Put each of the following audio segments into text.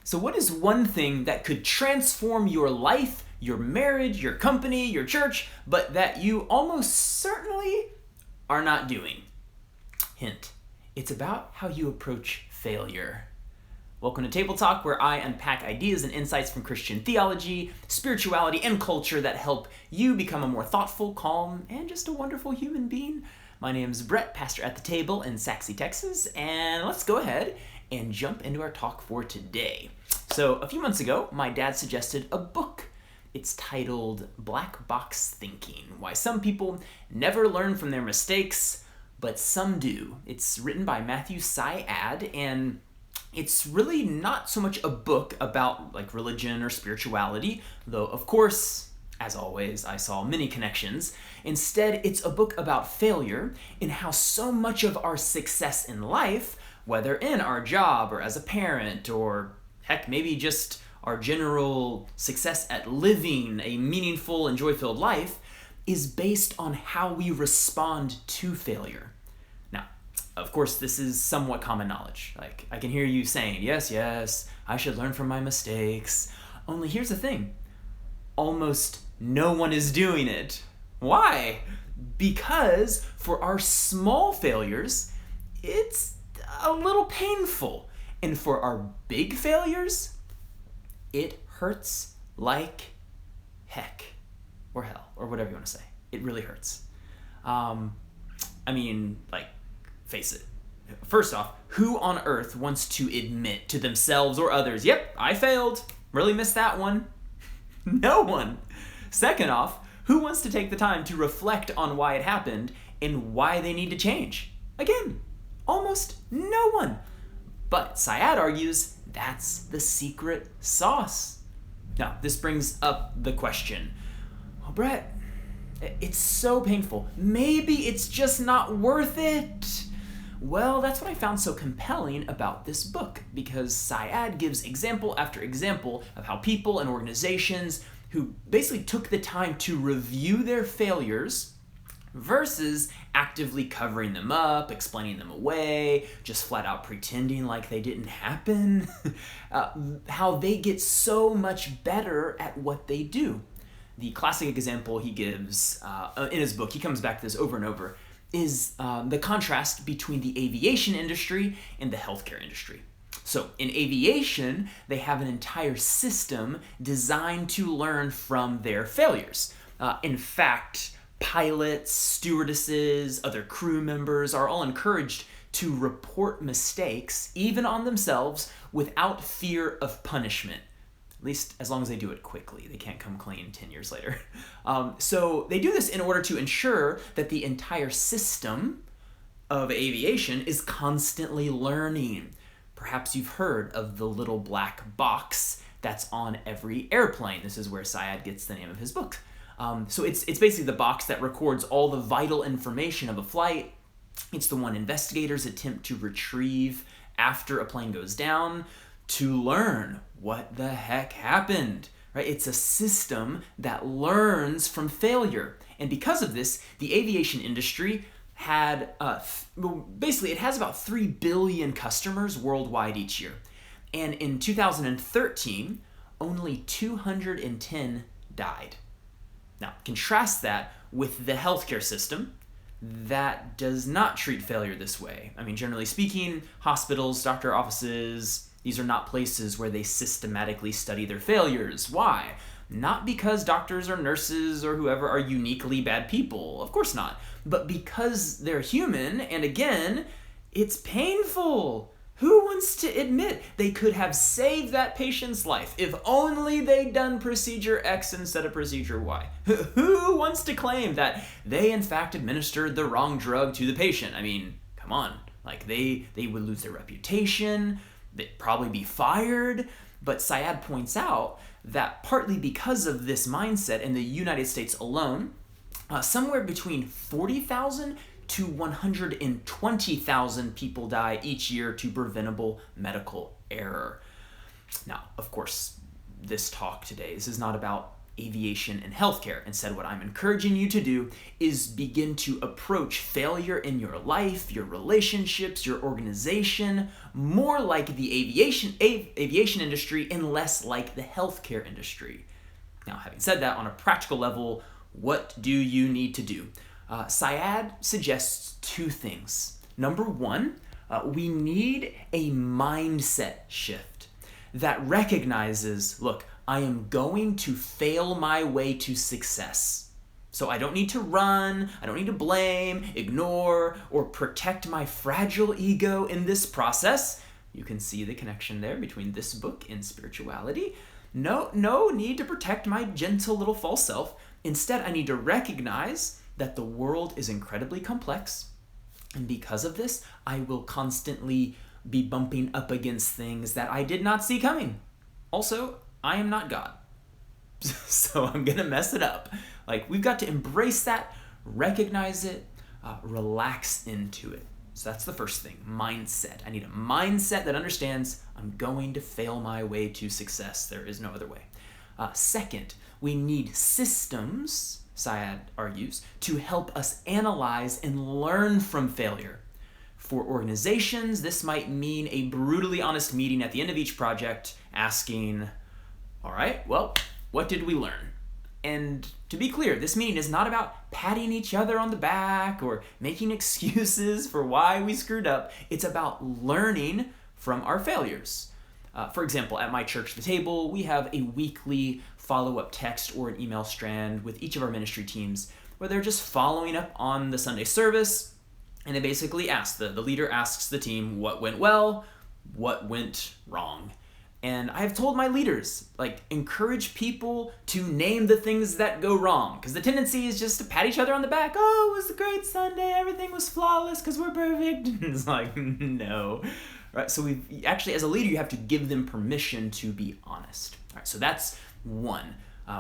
So what is one thing that could transform your life, your marriage, your company, your church, but that you almost certainly are not doing? Hint, it's about how you approach failure. Welcome to Table Talk, where I unpack ideas and insights from Christian theology, spirituality, and culture that help you become a more thoughtful, calm, and just a wonderful human being. My name is Brett, pastor at the table in Sachse, Texas, and let's go ahead and jump into our talk for today. So a few months ago, my dad suggested a book. It's titled Black Box Thinking: Why Some People Never Learn from Their Mistakes, but Some Do. It's written by Matthew Syed, and it's really not so much a book about like religion or spirituality, though of course, as always, I saw many connections. Instead, it's a book about failure and how so much of our success in life, whether in our job or as a parent or heck, maybe just our general success at living a meaningful and joy-filled life, is based on how we respond to failure. Now, of course, this is somewhat common knowledge. Like, I can hear you saying, yes, I should learn from my mistakes. Only here's the thing. Almost no one is doing it. Why? Because for our small failures, it's a little painful. And for our big failures, it hurts like heck, or hell, or whatever you want to say. It really hurts. Face it. First off, who on earth wants to admit to themselves or others, yep, I failed, really missed that one? No one. Second off, who wants to take the time to reflect on why it happened and why they need to change? Again, almost no one. But Syed argues that's the secret sauce. Now, this brings up the question, well, Brett, it's so painful. Maybe it's just not worth it. Well, that's what I found so compelling about this book, because Syed gives example after example of how people and organizations who basically took the time to review their failures versus actively covering them up, explaining them away, just flat out pretending like they didn't happen, how they get so much better at what they do. The classic example he gives in his book, he comes back to this over and over, is the contrast between the aviation industry and the healthcare industry. So in aviation, they have an entire system designed to learn from their failures. In fact, pilots, stewardesses, other crew members are all encouraged to report mistakes, even on themselves, without fear of punishment. At least as long as they do it quickly. They can't come clean 10 years later. So they do this in order to ensure that the entire system of aviation is constantly learning. Perhaps you've heard of the little black box that's on every airplane. This is where Syed gets the name of his book. So it's basically the box that records all the vital information of a flight. It's the one investigators attempt to retrieve after a plane goes down to learn what the heck happened, right? It's a system that learns from failure. And because of this, the aviation industry had, it has about 3 billion customers worldwide each year. And in 2013, only 210 died. Now, contrast that with the healthcare system that does not treat failure this way. I mean, generally speaking, hospitals, doctor offices, these are not places where they systematically study their failures. Why? Not because doctors or nurses or whoever are uniquely bad people. Of course not. But because they're human, and again, it's painful. Who wants to admit they could have saved that patient's life if only they'd done procedure X instead of procedure Y? Who wants to claim that they in fact administered the wrong drug to the patient? I mean, come on. Like they would lose their reputation, they'd probably be fired. But Syed points out that partly because of this mindset in the United States alone, somewhere between 40,000 to 120,000 people die each year to preventable medical error. Now, of course, this talk today, this is not about aviation, and healthcare. Instead, what I'm encouraging you to do is begin to approach failure in your life, your relationships, your organization, more like the aviation industry and less like the healthcare industry. Now, having said that, on a practical level, what do you need to do? Syed suggests two things. Number one, we need a mindset shift that recognizes, look, I am going to fail my way to success. So I don't need to run, I don't need to blame, ignore, or protect my fragile ego in this process. You can see the connection there between this book and spirituality. No need to protect my gentle little false self. Instead, I need to recognize that the world is incredibly complex. And because of this, I will constantly be bumping up against things that I did not see coming. Also, I am not God. So I'm going to mess it up. Like, we've got to embrace that, recognize it, relax into it. So that's the first thing, mindset. I need a mindset that understands I'm going to fail my way to success. There is no other way. Second, we need systems, Syed argues, to help us analyze and learn from failure. For organizations, this might mean a brutally honest meeting at the end of each project asking, all right, well, what did we learn? And to be clear, this meeting is not about patting each other on the back or making excuses for why we screwed up. It's about learning from our failures. For example, at my church, The Table, we have a weekly follow-up text or an email strand with each of our ministry teams where they're just following up on the Sunday service, and they basically ask, the leader asks the team what went well, what went wrong. And I have told my leaders, encourage people to name the things that go wrong. Because the tendency is just to pat each other on the back. Oh, it was a great Sunday. Everything was flawless because we're perfect. It's like, no. Right? So we actually, as a leader, you have to give them permission to be honest. All right, so that's one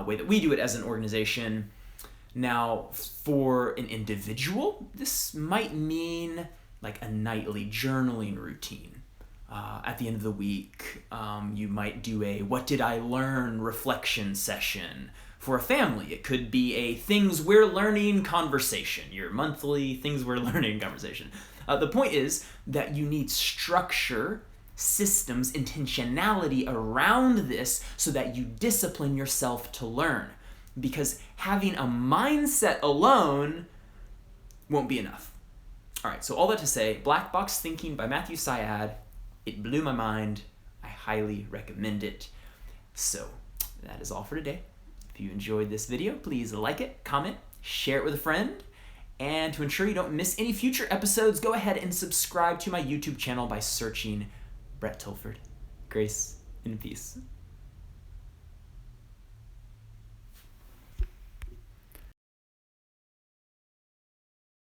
way that we do it as an organization. Now, for an individual, this might mean like a nightly journaling routine. At the end of the week, you might do a what did I learn reflection session. For a family, it could be a things we're learning conversation, your monthly things we're learning conversation. The point is that you need structure, systems, intentionality around this so that you discipline yourself to learn. Because having a mindset alone won't be enough. All right, so all that to say, Black Box Thinking by Matthew Syed, it blew my mind. I highly recommend it. So that is all for today. If you enjoyed this video, please like it, comment, share it with a friend. And to ensure you don't miss any future episodes, go ahead and subscribe to my YouTube channel by searching Brett Tilford. Grace and peace.